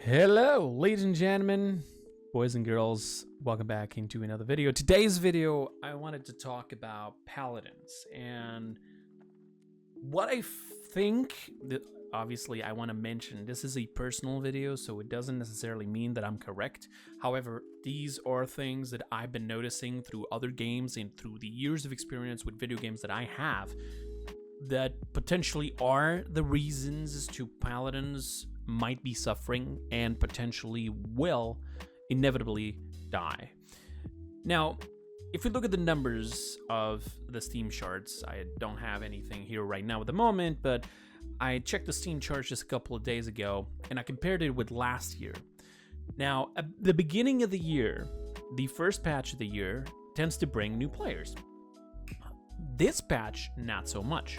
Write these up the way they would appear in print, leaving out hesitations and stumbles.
Hello, ladies and gentlemen, boys and girls, welcome back into another video. Today's video, I wanted to talk about Paladins and what I think that obviously I want to mention. This is a personal video, so it doesn't necessarily mean that I'm correct. However, these are things that I've been noticing through other games and through the years of experience with video games that I have that potentially are the reasons as to Paladins might be suffering and potentially will inevitably die. Now, if we look at the numbers of the Steam charts, I don't have anything here right now at the moment, but I checked the Steam charts just a couple of days ago and I compared it with last year. Now, at the beginning of the year, the first patch of the year tends to bring new players. This patch, not so much.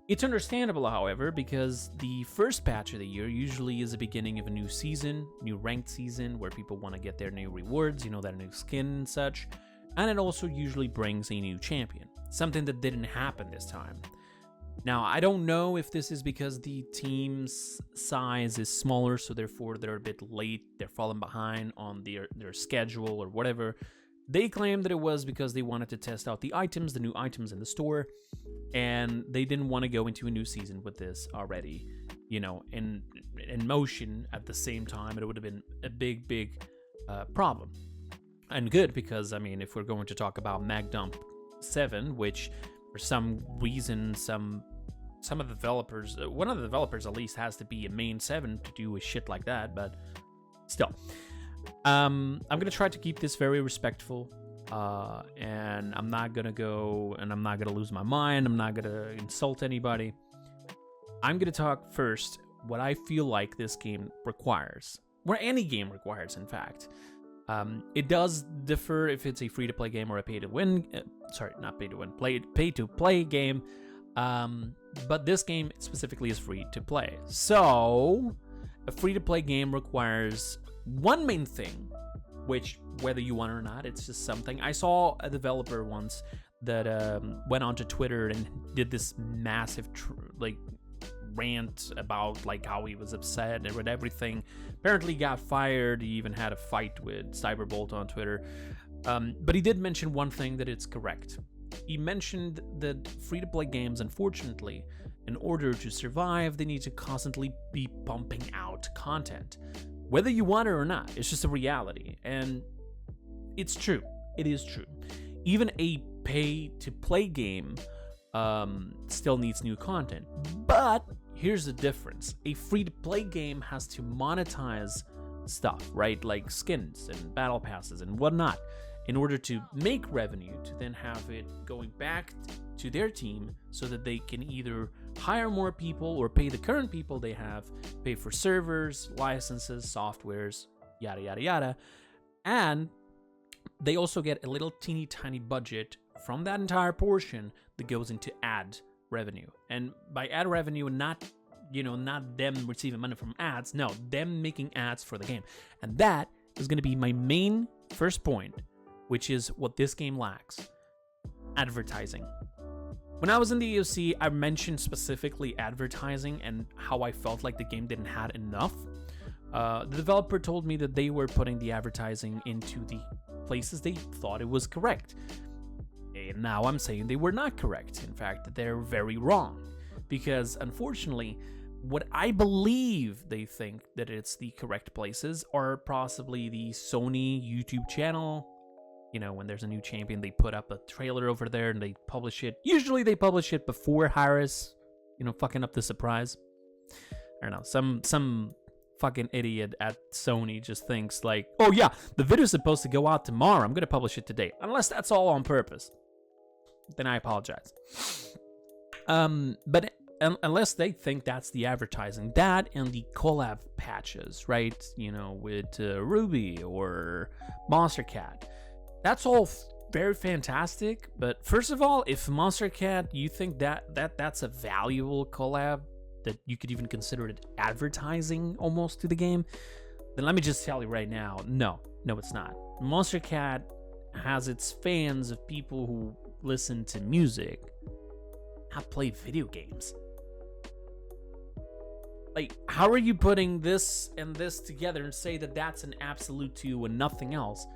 It's understandable, however, because the first patch of the year usually is the beginning of a new season, new ranked season, where people want to get their new rewards, that new skin and such, and it also usually brings a new champion, something that didn't happen this time. Now, I don't know if this is because the team's size is smaller, so therefore they're a bit late, they're falling behind on their schedule or whatever. They claimed that it was because they wanted to test out the new items in the store, and they didn't want to go into a new season with this already, in motion at the same time. It would have been a big problem. And good, because, if we're going to talk about MagDump 7, which for some reason, some of the developers, one of the developers at least has to be a main 7 to do a shit like that, but still. I'm gonna try to keep this very respectful, and I'm not gonna lose my mind. I'm not gonna insult anybody. I'm gonna talk first what I feel like this game requires, or any game requires, in fact. It does differ if it's a free-to-play game or a pay-to-win. Not pay-to-win, pay-to-play game. But this game specifically is free to play. So a free-to-play game requires one main thing, which, whether you want it or not, it's just something. I saw a developer once that went onto Twitter and did this massive rant about how he was upset and with everything. Apparently got fired. He even had a fight with Cyberbolt on Twitter. But he did mention one thing, that it's correct. He mentioned that free-to-play games, unfortunately, in order to survive, they need to constantly be pumping out content. Whether you want it or not, it's just a reality. And it's true. It is true. Even a pay-to-play game still needs new content. But here's the difference. A free-to-play game has to monetize stuff, right? Like skins and battle passes and whatnot, in order to make revenue, to then have it going back to their team so that they can either hire more people or pay the current people they have, pay for servers, licenses, softwares, yada, yada, yada. And they also get a little teeny tiny budget from that entire portion that goes into ad revenue. And by ad revenue, not them receiving money from ads, no, them making ads for the game. And that is going to be my main first point, which is what this game lacks: advertising. When I was in the EOC, I mentioned specifically advertising and how I felt like the game didn't have enough. The developer told me that they were putting the advertising into the places they thought it was correct. And now I'm saying they were not correct. In fact, they're very wrong. Because unfortunately, what I believe they think that it's the correct places are possibly the Sony YouTube channel. When there's a new champion, they put up a trailer over there and they publish it. Usually they publish it before Harris, fucking up the surprise. I don't know, some fucking idiot at Sony just thinks like, oh yeah, the video's supposed to go out tomorrow, I'm gonna publish it today. Unless that's all on purpose, then I apologize. But unless they think that's the advertising, that and the collab patches, right? With Ruby or Monster Cat. That's all very fantastic, but first of all, if Monster Cat, you think that's a valuable collab, that you could even consider it advertising almost to the game, then let me just tell you right now, no, it's not. Monster Cat has its fans of people who listen to music, not play video games. Like, how are you putting this and this together and say that that's an absolute 2 and nothing else,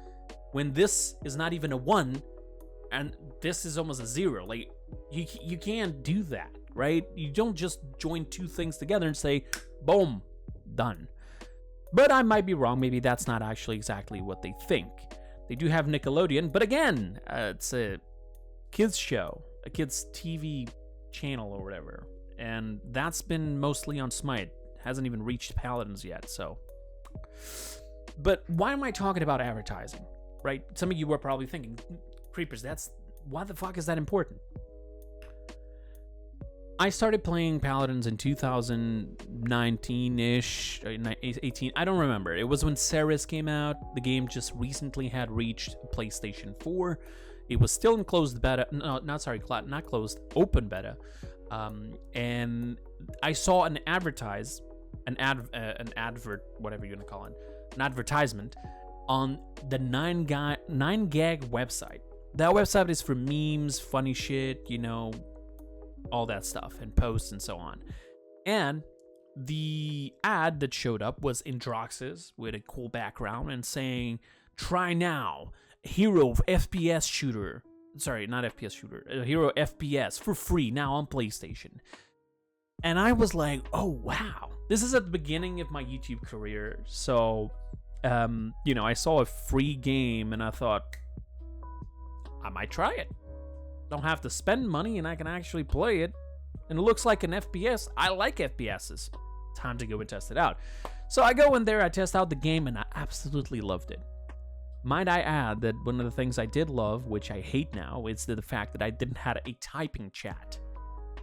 when this is not even a 1 and this is almost a 0? Like, you can't do that, right? You don't just join two things together and say, boom, done. But I might be wrong. Maybe that's not actually exactly what they think. They do have Nickelodeon, but again, it's a kids show, a kids TV channel or whatever. And that's been mostly on Smite. Hasn't even reached Paladins yet, so. But why am I talking about advertising, right? Some of you are probably thinking, Kreepers, why the fuck is that important? I started playing Paladins in 2019-ish, 18, I don't remember. It was when Ceres came out. The game just recently had reached PlayStation 4. It was still in closed beta, not closed, open beta. And I saw an advertisement on the 9gag website. That website is for memes, funny shit, all that stuff, and posts and so on. And the ad that showed up was Indrox's with a cool background and saying, "Try now, Hero FPS shooter." Sorry, not FPS shooter. Hero FPS for free now on PlayStation. And I was like, oh, wow. This is at the beginning of my YouTube career. So, I saw a free game and I thought, I might try it. Don't have to spend money and I can actually play it. And it looks like an FPS. I like FPSs. Time to go and test it out. So I go in there, I test out the game, and I absolutely loved it. Might I add that one of the things I did love, which I hate now, is the fact that I didn't have a typing chat.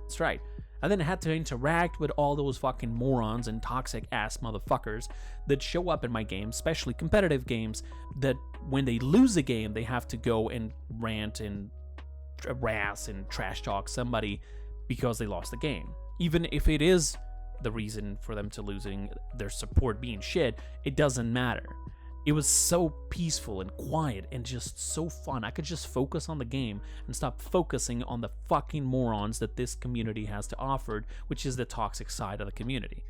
That's right. I then had to interact with all those fucking morons and toxic ass motherfuckers that show up in my games, especially competitive games, that when they lose a game, they have to go and rant and harass and trash talk somebody because they lost the game. Even if it is the reason for them to losing, their support being shit, it doesn't matter. It was so peaceful and quiet and just so fun. I could just focus on the game and stop focusing on the fucking morons that this community has to offer, which is the toxic side of the community.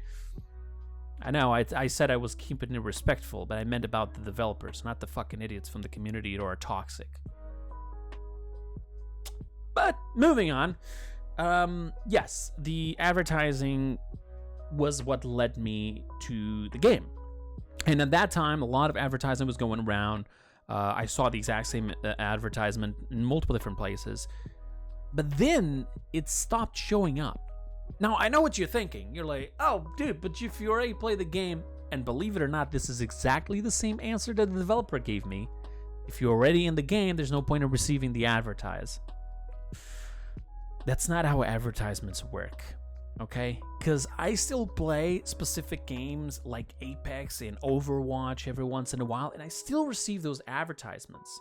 I know, I said I was keeping it respectful, but I meant about the developers, not the fucking idiots from the community who are toxic. But moving on, yes, the advertising was what led me to the game. And at that time, a lot of advertising was going around. I saw the exact same advertisement in multiple different places. But then it stopped showing up. Now, I know what you're thinking. You're like, oh, dude, but if you already play the game, and believe it or not, this is exactly the same answer that the developer gave me. If you're already in the game, there's no point in receiving the advertise. That's not how advertisements work. Okay, because I still play specific games like Apex and Overwatch every once in a while, and I still receive those advertisements.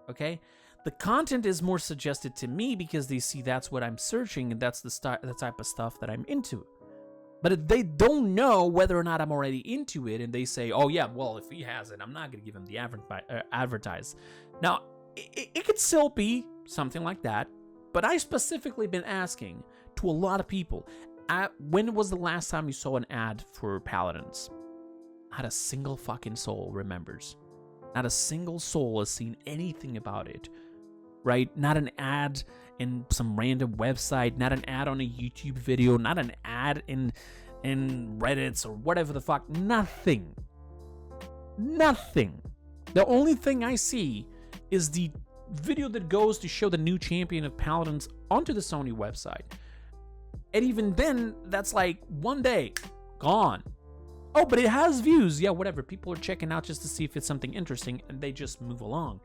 Okay, the content is more suggested to me because they see that's what I'm searching and that's the type of stuff that I'm into. But if they don't know whether or not I'm already into it, and they say, "Oh yeah, well if he has it, I'm not gonna give him the advertise." Now, it could still be something like that, but I specifically been asking to a lot of people, when was the last time you saw an ad for Paladins? Not a single fucking soul remembers. Not a single soul has seen anything about it, right? Not an ad in some random website, not an ad on a YouTube video, not an ad in Reddits or whatever the fuck. Nothing. Nothing. The only thing I see is the video that goes to show the new champion of Paladins onto the Sony website. And even then, that's like one day, gone. Oh, but it has views. Yeah, whatever. People are checking out just to see if it's something interesting, and they just move along.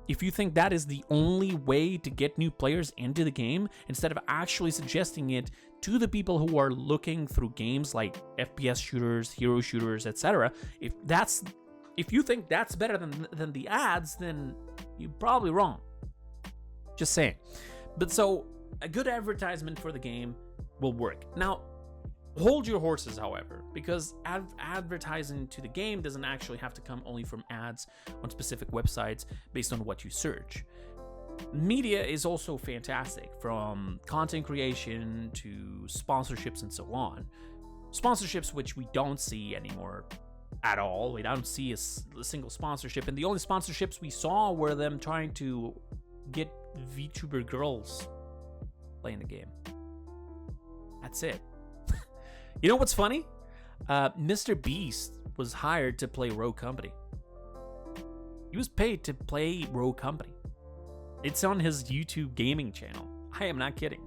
If you think that is the only way to get new players into the game, instead of actually suggesting it to the people who are looking through games like FPS shooters, hero shooters, etc., if you think that's better than the ads, then you're probably wrong. Just saying. But so, a good advertisement for the game will work. Now, hold your horses, however, because advertising to the game doesn't actually have to come only from ads on specific websites based on what you search. Media is also fantastic, from content creation to sponsorships and so on. Sponsorships, which we don't see anymore at all. We don't see a single sponsorship, and the only sponsorships we saw were them trying to get VTuber girls playing the game. That's it. You know what's funny? Mr. Beast was hired to play Rogue Company. He was paid to play Rogue Company. It's on his YouTube gaming channel. I am not kidding.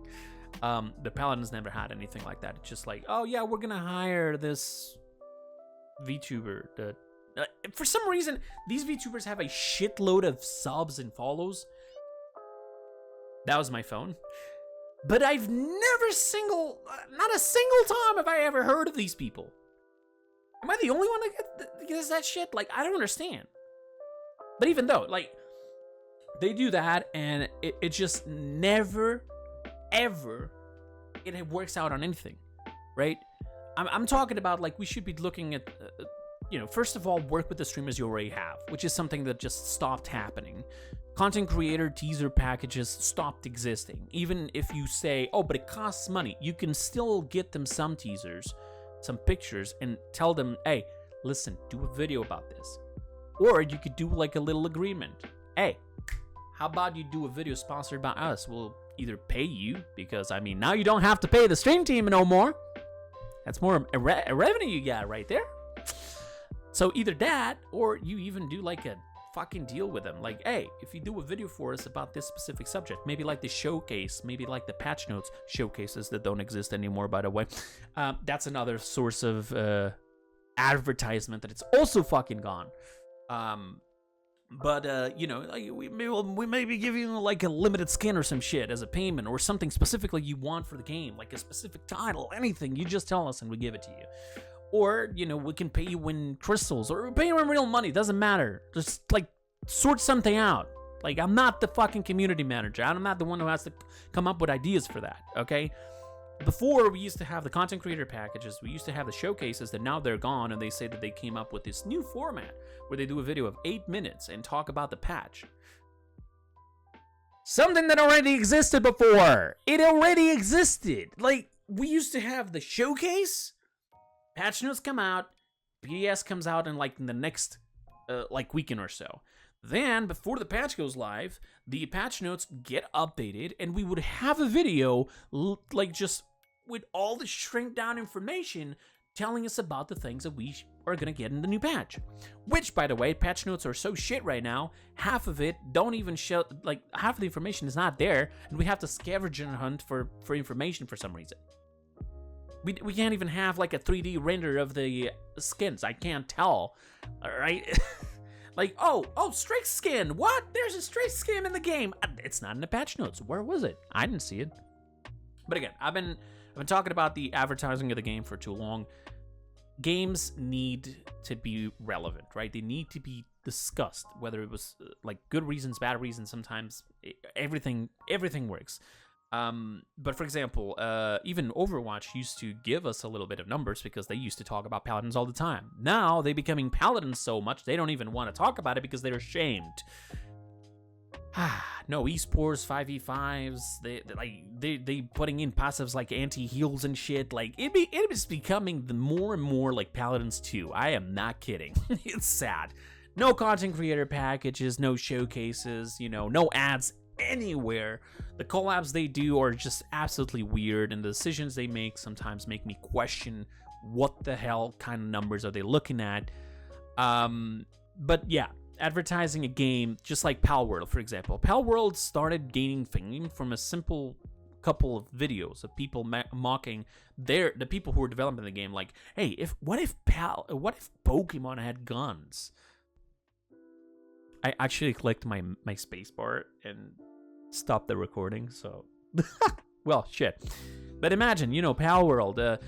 The Paladins never had anything like that. It's just like, oh yeah, we're gonna hire this VTuber. For some reason, these VTubers have a shitload of subs and follows. That was my phone. But I've never not a single time have I ever heard of these people. Am I the only one that gets that shit? Like, I don't understand. But even though, like, they do that, and it just never, ever, it works out on anything, right? I'm talking about, like, we should be looking at, you know, first of all, work with the streamers you already have, which is something that just stopped happening. Content creator teaser packages stopped existing. Even if you say, oh, but it costs money, you can still get them some teasers, some pictures, and tell them, hey, listen, do a video about this. Or you could do like a little agreement. Hey, how about you do a video sponsored by us? We'll either pay you, because, I mean, now you don't have to pay the stream team no more. That's more a revenue you got right there. So either that, or you even do like a fucking deal with them. Like, hey, if you do a video for us about this specific subject, maybe like the showcase, maybe like the patch notes showcases that don't exist anymore, by the way. That's another source of advertisement that it's also fucking gone. But you know, like, we maybe give you like a limited skin or some shit as a payment, or something specifically you want for the game, like a specific title, anything. You just tell us and we give it to you. Or, you know, we can pay you in crystals, or pay you in real money. Doesn't matter. Just like sort something out. Like, I'm not the fucking community manager. I'm not the one who has to come up with ideas for that. Okay. Before, we used to have the content creator packages, we used to have the showcases that now they're gone, and they say that they came up with this new format where they do a video of 8 minutes and talk about the patch. Something that already existed before. It already existed. Like, we used to have the showcase, patch notes come out, BDS comes out in like the next like weekend or so. Then, before the patch goes live, the patch notes get updated, and we would have a video, like, just with all the shrink down information telling us about the things that we are going to get in the new patch. Which, by the way, patch notes are so shit right now, half of it don't even show, like, half of the information is not there, and we have to scavenge and hunt for information for some reason. We can't even have, like, a 3D render of the skins. I can't tell, alright? Like, oh, Strike skin. What? There's a Strike skin in the game. It's not in the patch notes. Where was it? I didn't see it. But again, I've been talking about the advertising of the game for too long. Games need to be relevant, right? They need to be discussed, whether it was like good reasons, bad reasons. Sometimes everything works. But for example, even Overwatch used to give us a little bit of numbers because they used to talk about Paladins all the time. Now they're becoming Paladins so much they don't even want to talk about it because they're ashamed. No esports, 5v5s. They putting in passives like anti-heals and shit. Like it is becoming more and more like Paladins 2. I am not kidding. It's sad. No content creator packages, no showcases, you know, no ads anywhere. The collabs they do are just absolutely weird, and the decisions they make sometimes make me question what the hell kind of numbers are they looking at. But yeah, advertising a game just like Palworld, for example. Palworld started gaining fame from a simple couple of videos of people mocking the people who were developing the game. Like, hey, what if Pokemon had guns? I actually clicked my spacebar and stopped the recording, so well, shit. But imagine, you know, Palworld.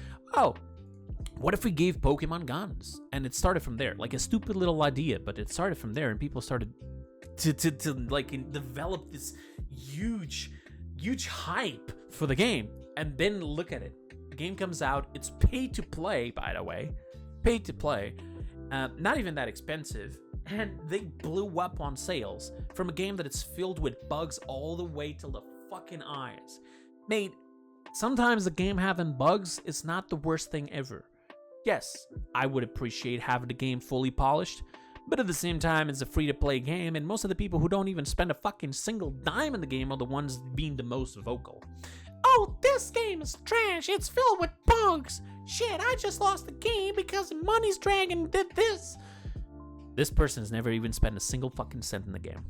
What if we gave Pokemon guns? And it started from there, like a stupid little idea, but it started from there, and people started to like develop this huge hype for the game. And then look at it. The game comes out. It's pay to play, by the way, pay to play. Not even that expensive. And they blew up on sales from a game that it's filled with bugs all the way till the fucking eyes. Made Sometimes the game having bugs is not the worst thing ever. Yes, I would appreciate having the game fully polished, but at the same time, it's a free-to-play game, and most of the people who don't even spend a fucking single dime in the game are the ones being the most vocal. Oh, this game is trash. It's filled with bugs. Shit, I just lost the game because Money's Dragon did this. This person has never even spent a single fucking cent in the game.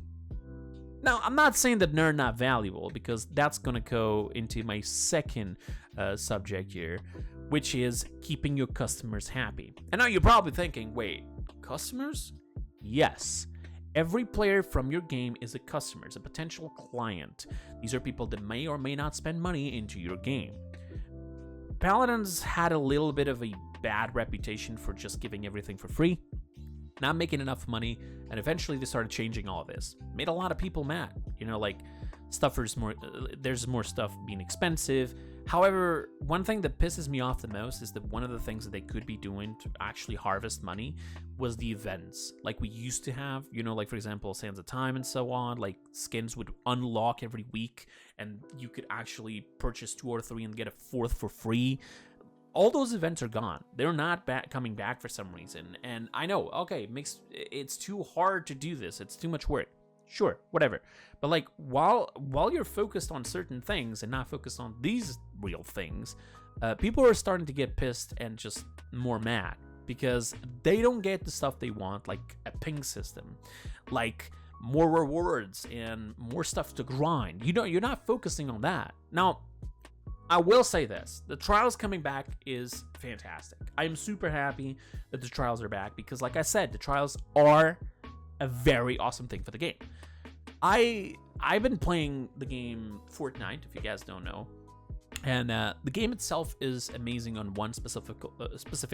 Now, I'm not saying that they're not valuable, because that's gonna go into my second subject here, which is keeping your customers happy. And now you're probably thinking, wait, customers? Yes. Every player from your game is a customer, is a potential client. These are people that may or may not spend money into your game. Paladins had a little bit of a bad reputation for just giving everything for free, not making enough money, and eventually they started changing all of this. Made a lot of people mad. You know, like, there's more stuff being expensive. However, one thing that pisses me off the most is that one of the things that they could be doing to actually harvest money was the events like we used to have, you know, like for example, Sands of Time and so on. Like skins would unlock every week and you could actually purchase 2 or 3 and get a 4th for free. All those events are gone. They're not coming back for some reason. And I know, okay, it's too hard to do this. It's too much work. Sure, whatever. But like while you're focused on certain things and not focused on these real things, people are starting to get pissed and just more mad because they don't get the stuff they want, like a ping system, like more rewards and more stuff to grind. You know, you're not focusing on that. Now, I will say this, the trials coming back is fantastic. I am super happy that the trials are back because like I said, the trials are a very awesome thing for the game. I've been playing the game Fortnite, if you guys don't know, and the game itself is amazing on one specific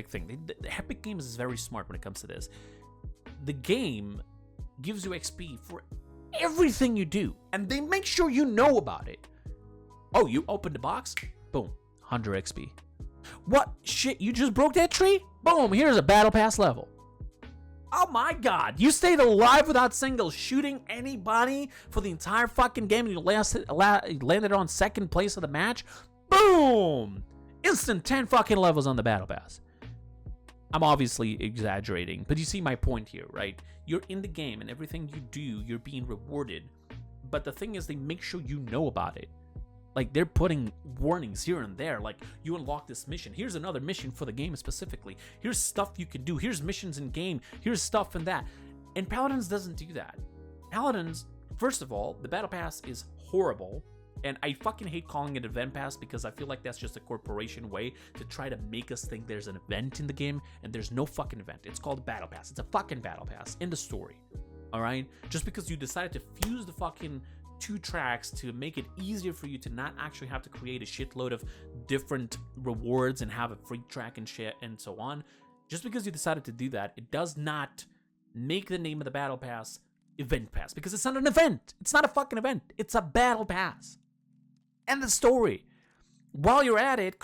thing. The Epic Games is very smart when it comes to this. The game gives you XP for everything you do, and they make sure you know about it. Oh, you opened the box? Boom, 100 XP. What? Shit, you just broke that tree? Boom, here's a Battle Pass level. Oh my god, you stayed alive without single shooting anybody for the entire fucking game and you landed on 2nd place of the match? Boom! Instant 10 fucking levels on the Battle Pass. I'm obviously exaggerating, but you see my point here, right? You're in the game and everything you do, you're being rewarded. But the thing is, they make sure you know about it. Like, they're putting warnings here and there, like, you unlock this mission. Here's another mission for the game specifically. Here's stuff you can do. Here's missions in game. Here's stuff in that. And Paladins doesn't do that. Paladins, first of all, the Battle Pass is horrible. And I fucking hate calling it Event Pass because I feel like that's just a corporation way to try to make us think there's an event in the game, and there's no fucking event. It's called Battle Pass. It's a fucking Battle Pass in the story. Alright? Just because you decided to fuse the fucking 2 tracks to make it easier for you to not actually have to create a shitload of different rewards and have a free track and shit and so on. Just because you decided to do that, it does not make the name of the Battle Pass Event Pass, because it's not an event. It's not a fucking event. It's a Battle Pass. End the story. While you're at it,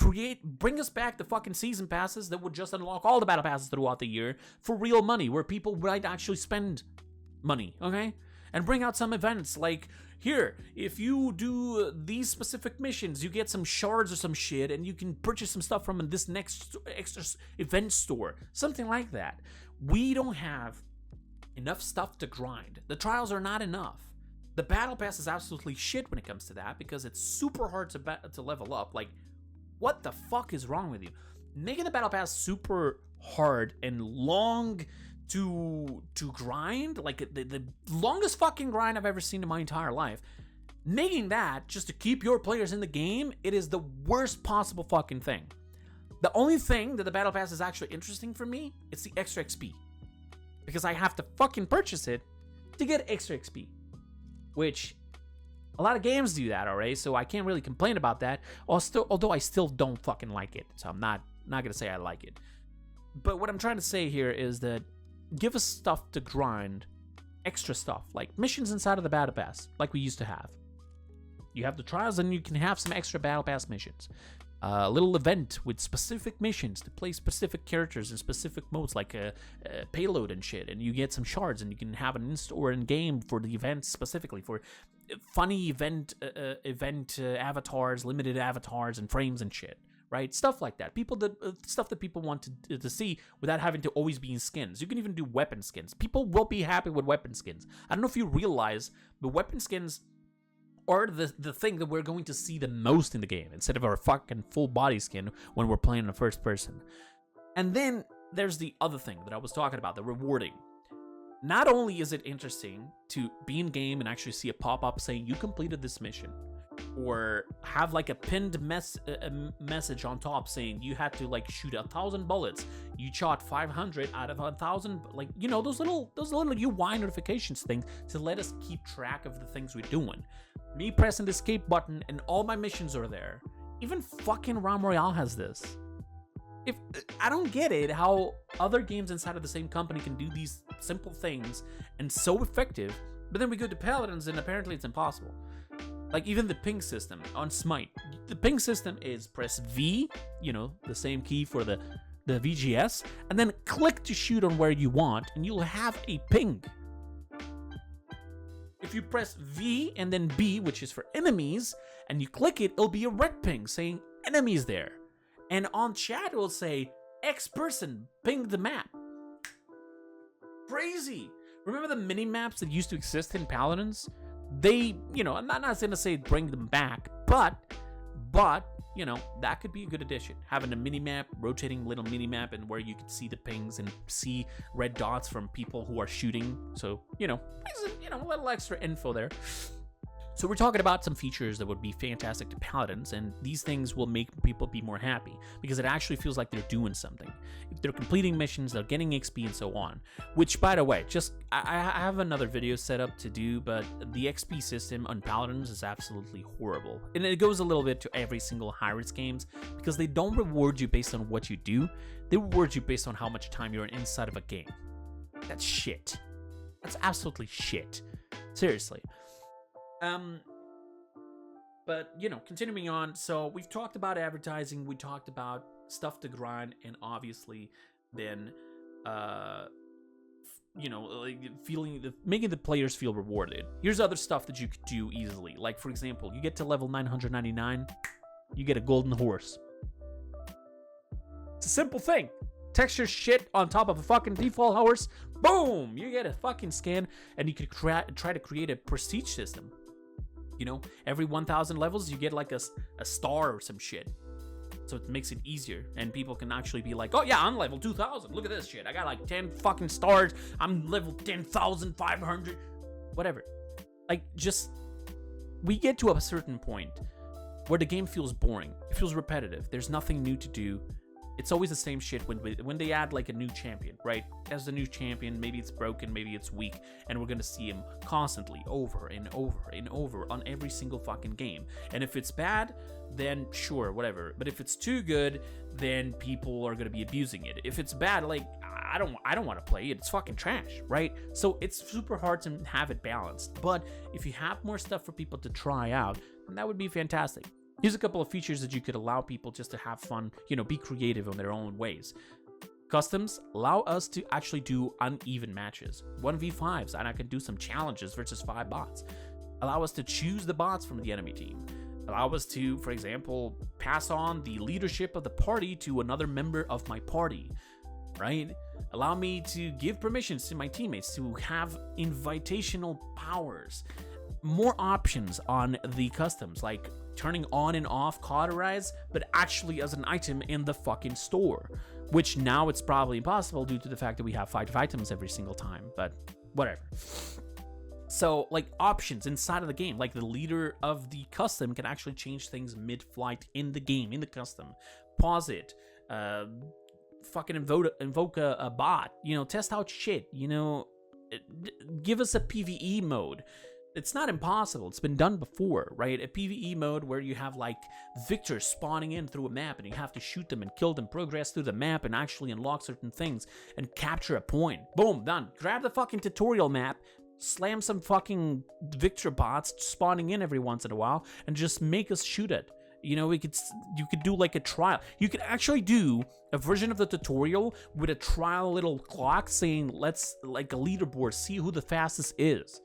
bring us back the fucking season passes that would just unlock all the Battle Passes throughout the year for real money, where people might actually spend money, okay? And bring out some events like, here, if you do these specific missions, you get some shards or some shit, and you can purchase some stuff from this next extra event store. Something like that. We don't have enough stuff to grind. The trials are not enough. The Battle Pass is absolutely shit when it comes to that, because it's super hard to level up. Like, what the fuck is wrong with you? Making the Battle Pass super hard and long to grind, like the longest fucking grind I've ever seen in my entire life, making that just to keep your players in the game, it is the worst possible fucking thing. The only thing that the Battle Pass is actually interesting for me, it's the extra XP, because I have to fucking purchase it to get extra XP, which a lot of games do that already, so I can't really complain about that, although I still don't fucking like it, so I'm not gonna say I like it. But what I'm trying to say here is that give us stuff to grind, extra stuff, like missions inside of the Battle Pass, like we used to have. You have the trials, and you can have some extra Battle Pass missions. a little event with specific missions to play specific characters in specific modes, like a payload and shit, and you get some shards, and you can have an in-store in game for the event specifically for funny event avatars, limited avatars and frames and shit, right? Stuff like that. Stuff that people want to see without having to always be in skins. You can even do weapon skins. People will be happy with weapon skins. I don't know if you realize, but weapon skins are the thing that we're going to see the most in the game, instead of our fucking full body skin when we're playing in the first person. And then there's the other thing that I was talking about, the rewarding. Not only is it interesting to be in game and actually see a pop-up saying you completed this mission, or have like a pinned message on top saying you had to like shoot 1,000 bullets, you shot 500 out of 1,000, like, you know, those little UI notifications thing to let us keep track of the things we're doing. Me pressing the escape button and all my missions are there. Even fucking Realm Royale has this. If I don't get it, how other games inside of the same company can do these simple things and so effective, but then we go to Paladins and apparently it's impossible. Like even the ping system on Smite. The ping system is press V, you know, the same key for the VGS, and then click to shoot on where you want, and you'll have a ping. If you press V and then B, which is for enemies, and you click it, it'll be a red ping saying enemies there. And on chat, it will say X person pinged the map. Crazy. Remember the mini maps that used to exist in Paladins? They, you know, I'm not going to say bring them back, but, you know, that could be a good addition. Having a mini-map, rotating little mini-map, and where you could see the pings and see red dots from people who are shooting. So, you know, a little extra info there. So we're talking about some features that would be fantastic to Paladins, and these things will make people be more happy because it actually feels like they're doing something. They're completing missions, they're getting XP and so on. Which, by the way, I have another video set up to do, but the XP system on Paladins is absolutely horrible. And it goes a little bit to every single high-risk games because they don't reward you based on what you do. They reward you based on how much time you're inside of a game. That's shit. That's absolutely shit. Seriously. But, you know, continuing on, so we've talked about advertising, we talked about stuff to grind, and obviously then, you know, like making the players feel rewarded. Here's other stuff that you could do easily. Like, for example, you get to level 999, you get a golden horse. It's a simple thing. Texture shit on top of a fucking default horse, boom, you get a fucking skin, and you could try to create a prestige system. You know, every 1,000 levels, you get like a star or some shit. So it makes it easier, and people can actually be like, oh yeah, I'm level 2,000. Look at this shit. I got like 10 fucking stars. I'm level 10,500. Whatever. Like, just, we get to a certain point where the game feels boring. It feels repetitive. There's nothing new to do. It's always the same shit when they add like a new champion, right? As the new champion, maybe it's broken, maybe it's weak, and we're gonna see him constantly over and over and over on every single fucking game. And if it's bad, then sure, whatever. But if it's too good, then people are gonna be abusing it. If it's bad, like, I don't want to play it. It's fucking trash, right? So it's super hard to have it balanced. But if you have more stuff for people to try out, then that would be fantastic. Here's a couple of features that you could allow people just to have fun, you know, be creative in their own ways. Customs allow us to actually do uneven matches, 1v5s, and I can do some challenges versus 5 bots. Allow us to choose the bots from the enemy team. Allow us to, for example, pass on the leadership of the party to another member of my party, right? Allow me to give permissions to my teammates to have invitational powers. More options on the customs, like turning on and off cauterize, but actually as an item in the fucking store, which now it's probably impossible due to the fact that we have 5 items every single time, but whatever. So, like, options inside of the game, like the leader of the custom can actually change things mid-flight in the game, in the custom. Pause it, fucking invoke a bot, you know, test out shit, you know, give us a PvE mode. It's not impossible. It's been done before, right? A PvE mode where you have like victors spawning in through a map and you have to shoot them and kill them, progress through the map and actually unlock certain things and capture a point. Boom, done. Grab the fucking tutorial map, slam some fucking victor bots spawning in every once in a while and just make us shoot it. You know, you could do like a trial. You could actually do a version of the tutorial with a trial little clock saying, let's, like a leaderboard, see who the fastest is.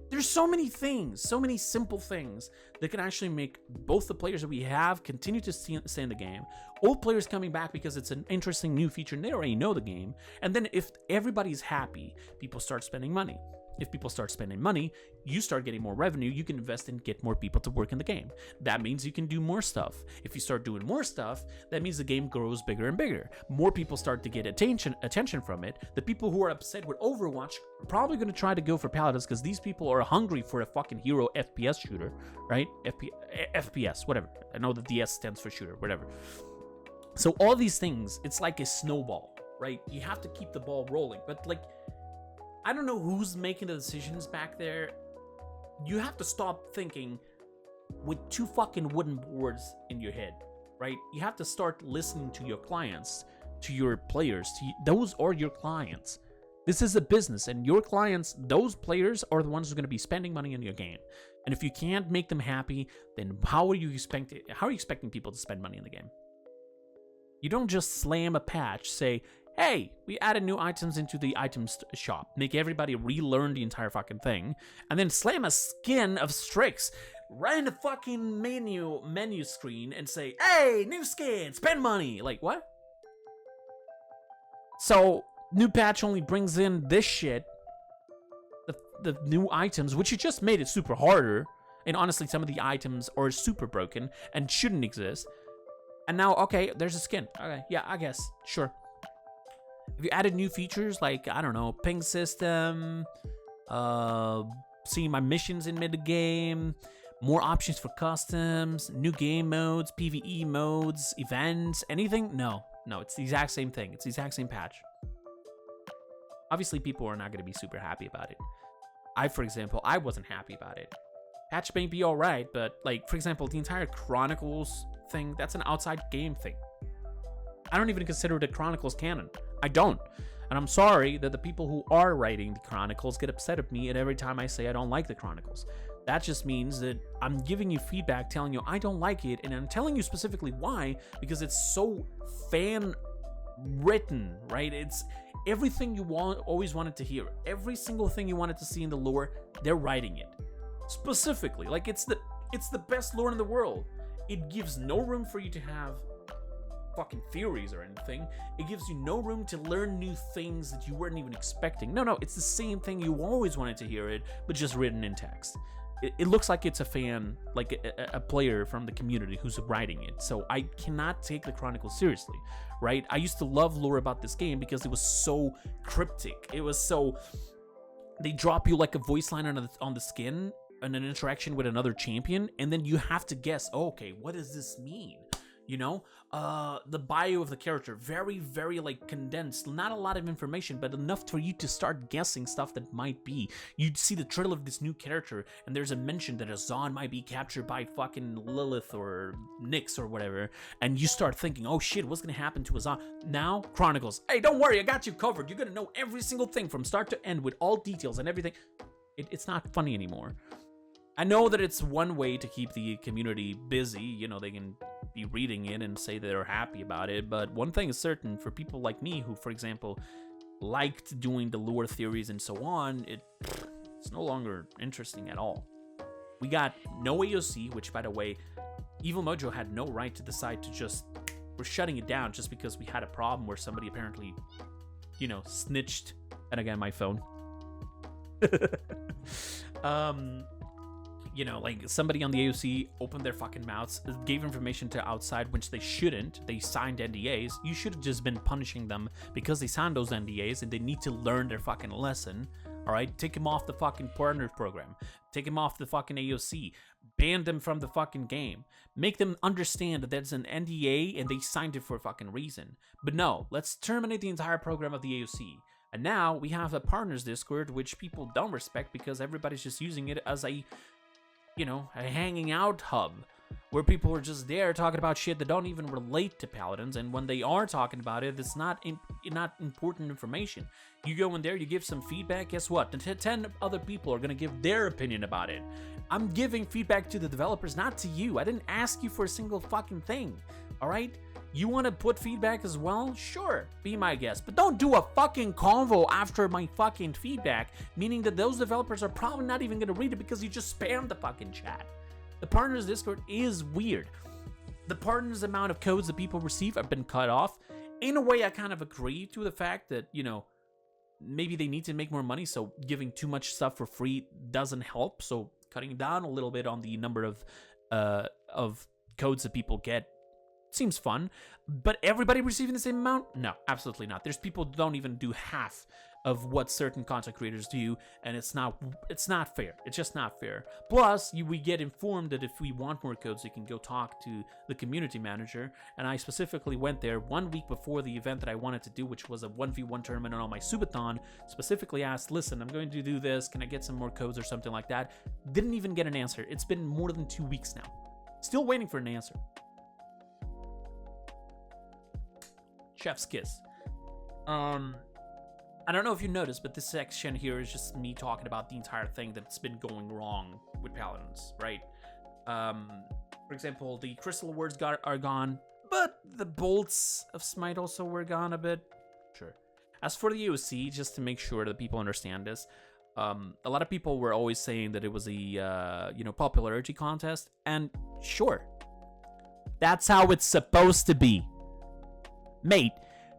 There's so many things, so many simple things that can actually make both the players that we have continue to stay in the game, old players coming back because it's an interesting new feature and they already know the game, and then if everybody's happy, people start spending money. If people start spending money, you start getting more revenue, you can invest and get more people to work in the game. That means you can do more stuff. If you start doing more stuff, that means the game grows bigger and bigger. More people start to get attention from it. The people who are upset with Overwatch are probably going to try to go for Paladins because these people are hungry for a fucking hero FPS shooter, right? FPS, whatever. I know that the S stands for shooter, whatever. So all these things, it's like a snowball, right? You have to keep the ball rolling, but like, I don't know who's making the decisions back there. You have to stop thinking with two fucking wooden boards in your head, right? You have to start listening to your clients, to your players. Those are your clients. This is a business, and your clients, those players, are the ones who are going to be spending money in your game. And if you can't make them happy, then how are you expecting people to spend money in the game? You don't just slam a patch, say, hey, we added new items into the items shop, make everybody relearn the entire fucking thing, and then slam a skin of Strix right in the fucking menu screen and say, hey, new skin, spend money. Like, what? So, new patch only brings in this shit, the new items, which you just made it super harder, and honestly, some of the items are super broken and shouldn't exist. And now, okay, there's a skin. Okay, yeah, I guess, sure. If you added new features like, I don't know, ping system, seeing my missions in mid-game, more options for customs, new game modes, PvE modes, events, anything? No, it's the exact same thing. It's the exact same patch. Obviously, people are not going to be super happy about it. For example, I wasn't happy about it. Patch may be alright, but, like, for example, the entire Chronicles thing, that's an outside game thing. I don't even consider the Chronicles canon. I don't. And I'm sorry that the people who are writing the Chronicles get upset at me, and every time I say I don't like the Chronicles. That just means that I'm giving you feedback, telling you I don't like it, and I'm telling you specifically why, because it's so fan-written, right? It's everything you always wanted to hear. Every single thing you wanted to see in the lore, they're writing it. Specifically. Like, it's the best lore in the world. It gives no room for you to have fucking theories or anything. It gives you no room to learn new things that you weren't even expecting. No, it's the same thing you always wanted to hear it, but just written in text. It looks like it's a fan, like a player from the community who's writing it. So I cannot take the Chronicles seriously, right? I used to love lore about this game because it was so cryptic. It was so... They drop you like a voice line on the skin and an interaction with another champion, and then you have to guess, oh, okay, what does this mean? You know, the bio of the character, very, very like condensed, not a lot of information, but enough for you to start guessing stuff that might be. You'd see the trail of this new character, and there's a mention that Azan might be captured by fucking Lilith or Nyx or whatever, and you start thinking, oh shit, what's gonna happen to Azan? Now, Chronicles, hey, don't worry, I got you covered. You're gonna know every single thing from start to end with all details and everything. It's not funny anymore. I know that it's one way to keep the community busy, you know, they can be reading it and say they're happy about it, but one thing is certain, for people like me who, for example, liked doing the lore theories and so on, it's no longer interesting at all. We got no AOC, which, by the way, Evil Mojo had no right to decide to just, we're shutting it down just because we had a problem where somebody apparently, you know, snitched, and again, my phone. You know, like somebody on the AOC opened their fucking mouths, gave information to outside, which they shouldn't. They signed NDAs. You should have just been punishing them because they signed those NDAs and they need to learn their fucking lesson. All right, take him off the fucking partner program. Take him off the fucking AOC. Ban them from the fucking game. Make them understand that that's an NDA and they signed it for a fucking reason. But no, let's terminate the entire program of the AOC. And now we have a partners Discord, which people don't respect because everybody's just using it as a, you know, a hanging out hub where people are just there talking about shit that don't even relate to Paladins, and when they are talking about it, it's not important information. You go in there, you give some feedback, guess what? The 10 other people are going to give their opinion about it. I'm giving feedback to the developers, not to you. I didn't ask you for a single fucking thing, all right? You want to put feedback as well? Sure, be my guest. But don't do a fucking convo after my fucking feedback, meaning that those developers are probably not even going to read it because you just spammed the fucking chat. The partners Discord is weird. The partners amount of codes that people receive have been cut off. In a way, I kind of agree to the fact that, you know, maybe they need to make more money, so giving too much stuff for free doesn't help. So cutting down a little bit on the number of codes that people get seems fun. But everybody receiving the same amount? No, absolutely not. There's people who don't even do half of what certain content creators do, and it's not fair. It's just not fair. Plus, we get informed that if we want more codes, we can go talk to the community manager, and I specifically went there 1 week before the event that I wanted to do, which was a 1v1 tournament on my Subathon, specifically asked, listen, I'm going to do this, can I get some more codes or something like that? Didn't even get an answer. It's been more than 2 weeks now. Still waiting for an answer. Chef's kiss. I don't know if you noticed, but this section here is just me talking about the entire thing that's been going wrong with Paladins, right? For example, the Crystal Awards are gone, but the Bolts of Smite also were gone a bit. Sure. As for the AOC, just to make sure that people understand this, a lot of people were always saying that it was a popularity contest, and sure, that's how it's supposed to be. Mate,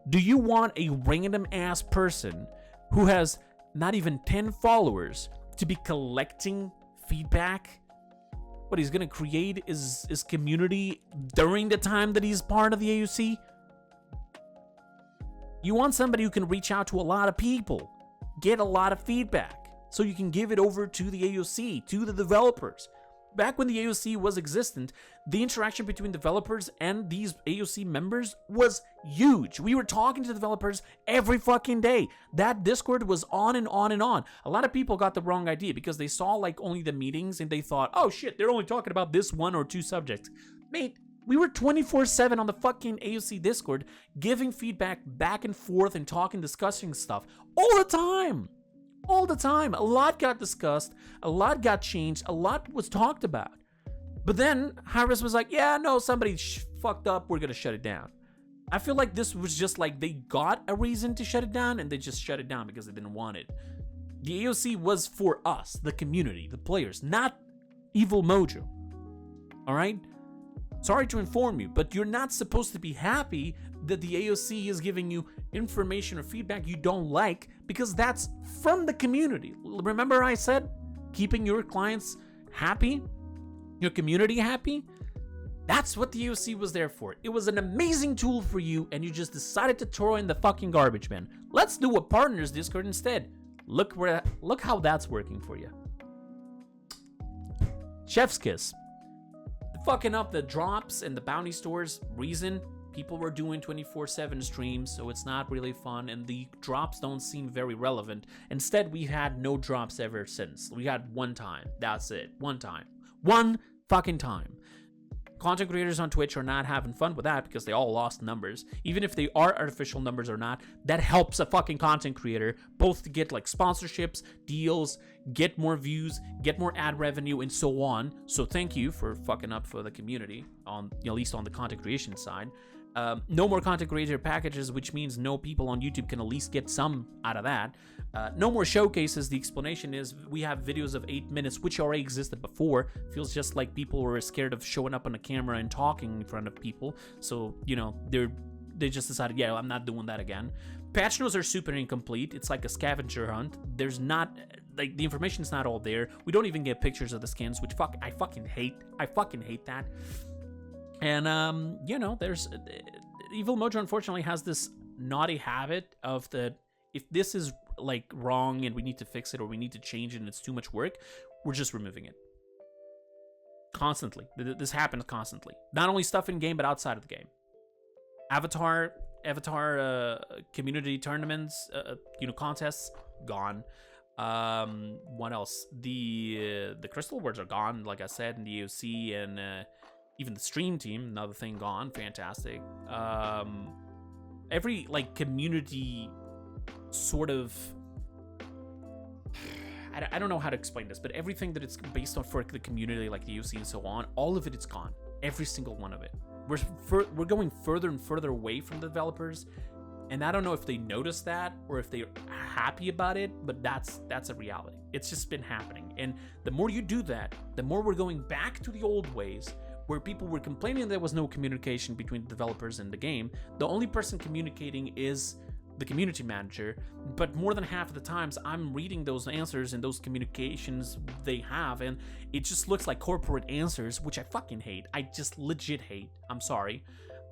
do you want a random ass person who has not even 10 followers to be collecting feedback? What he's gonna create is community during the time that he's part of the AUC? You want somebody who can reach out to a lot of people, get a lot of feedback, so you can give it over to the AOC, to the developers. Back when the AOC was existent, the interaction between developers and these AOC members was huge. We were talking to developers every fucking day. That Discord was on and on and on. A lot of people got the wrong idea because they saw like only the meetings and they thought, oh shit, they're only talking about this one or two subjects. Mate, we were 24/7 on the fucking AOC Discord, giving feedback back and forth and talking, discussing stuff all the time. All the time. A lot got discussed, a lot got changed, a lot was talked about. But then Harris was like, yeah, no, somebody fucked up, we're gonna shut it down. I feel like this was just like they got a reason to shut it down and they just shut it down because they didn't want it. The AOC was for us, the community, the players, not Evil Mojo. Alright? Sorry to inform you, but you're not supposed to be happy that the AOC is giving you information or feedback you don't like, because that's from the community. Remember I said keeping your clients happy, your community happy? That's what the AOC was there for. It was an amazing tool for you, and you just decided to throw in the fucking garbage bin. Let's do a partners Discord instead. Look how that's working for you. Chef's kiss. Fucking up the drops and the bounty stores reason. People were doing 24/7 streams, so it's not really fun, and the drops don't seem very relevant. Instead, we had no drops ever since. We had one time. That's it. One time. One fucking time. Content creators on Twitch are not having fun with that because they all lost numbers. Even if they are artificial numbers or not, that helps a fucking content creator both to get like sponsorships, deals, get more views, get more ad revenue, and so on. So thank you for fucking up for the community, on at least on the content creation side. No more content creator packages, which means no people on YouTube can at least get some out of that. No more showcases. The explanation is we have videos of 8 minutes, which already existed before. Feels just like people were scared of showing up on a camera and talking in front of people. So, you know, they just decided, yeah, I'm not doing that again. Patch notes are super incomplete. It's like a scavenger hunt. There's not, like, the information's not all there. We don't even get pictures of the skins, which I fucking hate. I fucking hate that. And, you know, there's... Evil Mojo, unfortunately, has this naughty habit of the... If this is, like, wrong and we need to fix it or we need to change it and it's too much work, we're just removing it. Constantly. This happens constantly. Not only stuff in game, but outside of the game. Avatar community tournaments, contests, gone. What else? The Crystal Awards are gone, like I said, in the AOC, and even the stream team, another thing gone. Fantastic. Every like community sort of, I don't know how to explain this, but everything that it's based on for the community, like the UC and so on, all of it's gone. Every single one of it. We're going further and further away from the developers, and I don't know if they notice that or if they're happy about it, but that's a reality. It's just been happening, and the more you do that, the more we're going back to the old ways, where people were complaining there was no communication between the developers and the game. The only person communicating is the community manager, but more than half of the times I'm reading those answers and those communications they have, and it just looks like corporate answers, which I fucking hate. I just legit hate. I'm sorry.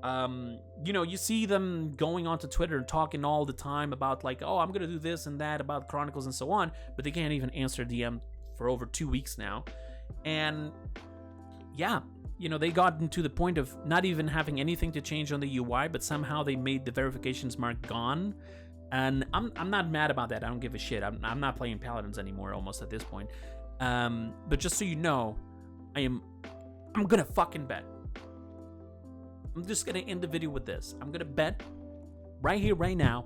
You know, you see them going onto Twitter and talking all the time about like, oh, I'm gonna do this and that about Chronicles and so on, but they can't even answer DM for over 2 weeks now. And yeah, you know, they got to the point of not even having anything to change on the UI, but somehow they made the verifications mark gone. And I'm not mad about that. I don't give a shit. I'm not playing Paladins anymore almost at this point. But just so you know, I'm gonna fucking bet. I'm just gonna end the video with this. I'm gonna bet right here, right now,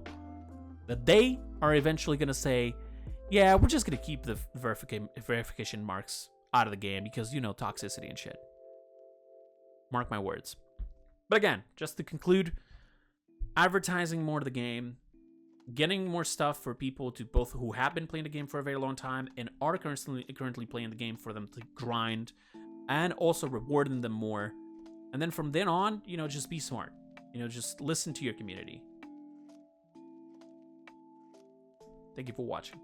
that they are eventually gonna say, yeah, we're just gonna keep the verification marks out of the game because, you know, toxicity and shit. Mark my words. But again, just to conclude, advertising more of the game, getting more stuff for people to both who have been playing the game for a very long time and are currently playing the game for them to grind, and also rewarding them more. And then from then on, you know, just be smart. You know, just listen to your community. Thank you for watching.